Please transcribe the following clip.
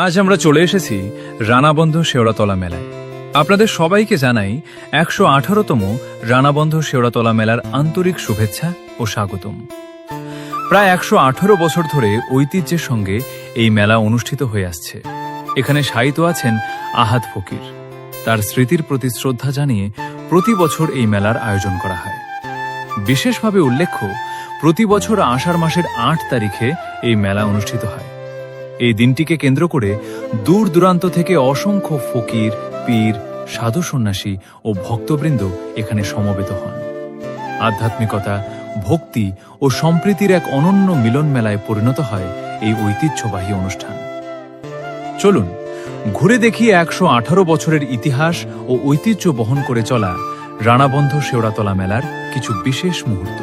আজ আমরা চলে এসেছি রানাবন্ধ শেওড়াতলা মেলায়। আপনাদের সবাইকে জানাই ১১৮তম রানাবন্ধ শেওড়াতলা মেলার আন্তরিক শুভেচ্ছা ও স্বাগতম। প্রায় ১১৮ বছর ধরে ঐতিহ্যের সঙ্গে এই মেলা অনুষ্ঠিত হয়ে আসছে। এখানে শায়িত আছেন আহাদ ফকির। তার স্মৃতির প্রতি শ্রদ্ধা জানিয়ে প্রতি বছর এই মেলার আয়োজন করা হয়। বিশেষভাবে উল্লেখ্য, প্রতি বছর আষাঢ় মাসের ৮ তারিখে এই মেলা অনুষ্ঠিত হয়। এই দিনটিকে কেন্দ্র করে দূর দূরান্ত থেকে অসংখ্য ফকির, পীর, সাধু সন্ন্যাসী ও ভক্তবৃন্দ এখানে সমবেত হন। আধ্যাত্মিকতা, ভক্তি ও সম্প্রীতির এক অনন্য মিলন মেলায় পরিণত হয় এই ঐতিহ্যবাহী অনুষ্ঠান। চলুন ঘুরে দেখি ১১৮ বছরের ইতিহাস ও ঐতিহ্য বহন করে চলা রানাবন্ধ শেওড়াতলা মেলার কিছু বিশেষ মুহূর্ত।